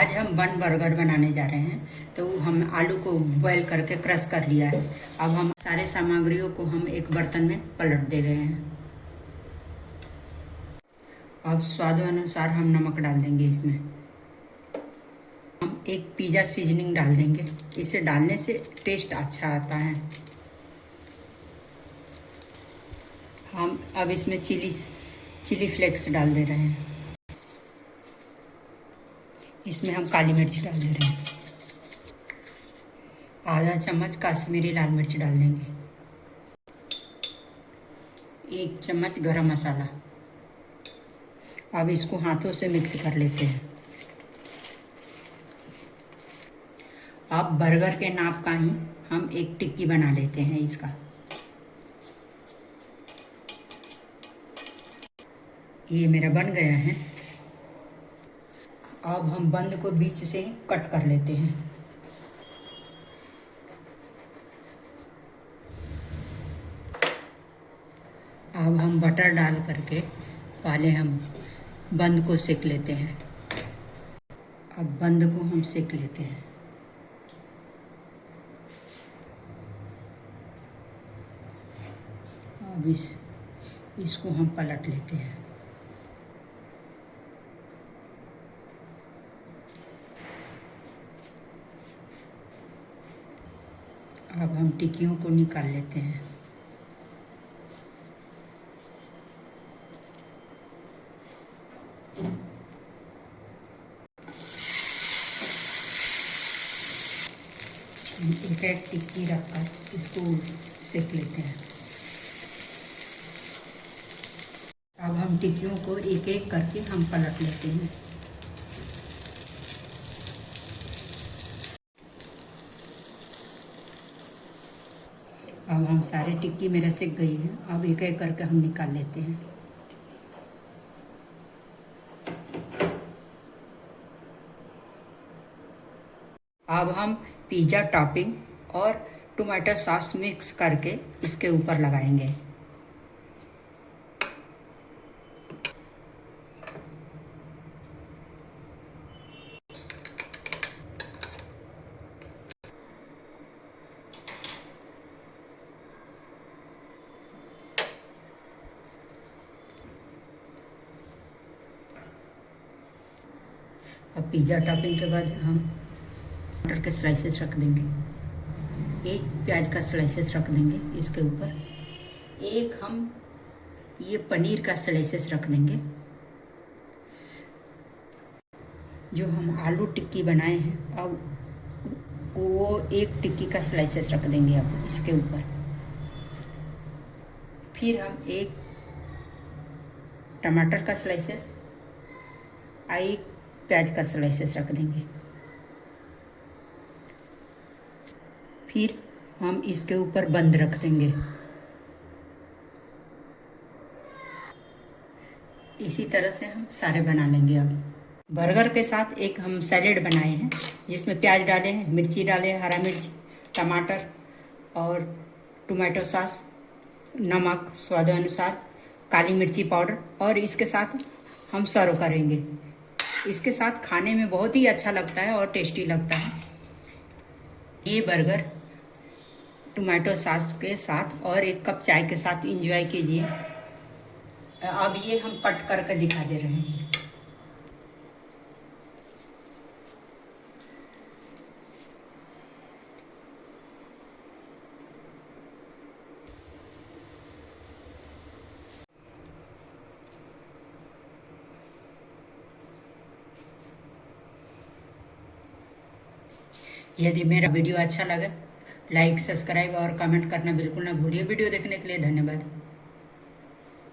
आज हम बन बर्गर बनाने जा रहे हैं। तो हम आलू को बॉयल करके क्रश कर लिया है। अब हम सारे सामग्रियों को हम एक बर्तन में पलट दे रहे हैं। अब स्वादानुसार हम नमक डाल देंगे इसमें। हम एक पिज़्ज़ा सीजनिंग डाल देंगे, इसे डालने से टेस्ट अच्छा आता है। हम अब इसमें चिली फ्लेक्स डाल दे रहे हैं। इसमें हम काली मिर्च डाल दे रहे हैं। आधा चम्मच कश्मीरी लाल मिर्च डाल देंगे। 1 चम्मच गरम मसाला। अब इसको हाथों से मिक्स कर लेते हैं। अब बर्गर के नाप का ही हम एक टिक्की बना लेते हैं इसका। ये मेरा बन गया है। अब हम बंद को बीच से कट कर लेते हैं। अब हम बटर डाल करके पहले हम बंद को सेक लेते हैं। अब बंद को हम सेक लेते हैं। अब इसको हम पलट लेते हैं। अब हम टिक्कियों को निकाल लेते हैं। एक एक टिक्की रखकर इसको सेक लेते हैं। अब हम टिक्कियों को एक एक करके हम पलट लेते हैं। अब हम सारे टिक्की मेरा सेक गई है। अब एक एक करके हम निकाल लेते हैं। अब हम पिज़्ज़ा टॉपिंग और टोमेटो सॉस मिक्स करके इसके ऊपर लगाएंगे। अब पिज़्ज़ा टॉपिंग के बाद हम टमाटर के स्लाइसेस रख देंगे। एक प्याज का स्लाइसेस रख देंगे इसके ऊपर। एक हम ये पनीर का स्लाइसेस रख देंगे। जो हम आलू टिक्की बनाए हैं अब वो एक टिक्की का स्लाइसेस रख देंगे अब इसके ऊपर। फिर हम एक टमाटर का स्लाइसेस और एक प्याज का स्लाइसेस रख देंगे। फिर हम इसके ऊपर बंद रख देंगे। इसी तरह से हम सारे बना लेंगे। अब बर्गर के साथ एक हम सैलेड बनाए हैं जिसमें प्याज डाले हैं, मिर्ची डाले, हरा मिर्च, टमाटर और टोमेटो सॉस, नमक स्वादानुसार, काली मिर्ची पाउडर, और इसके साथ हम सर्व करेंगे। इसके साथ खाने में बहुत ही अच्छा लगता है और टेस्टी लगता है। ये बर्गर टोमेटो सॉस के साथ और 1 कप चाय के साथ एंजॉय कीजिए। अब ये हम कट करके दिखा दे रहे हैं। यदि मेरा वीडियो अच्छा लगे लाइक, सब्सक्राइब और कमेंट करना बिल्कुल ना भूलिए। वीडियो देखने के लिए धन्यवाद।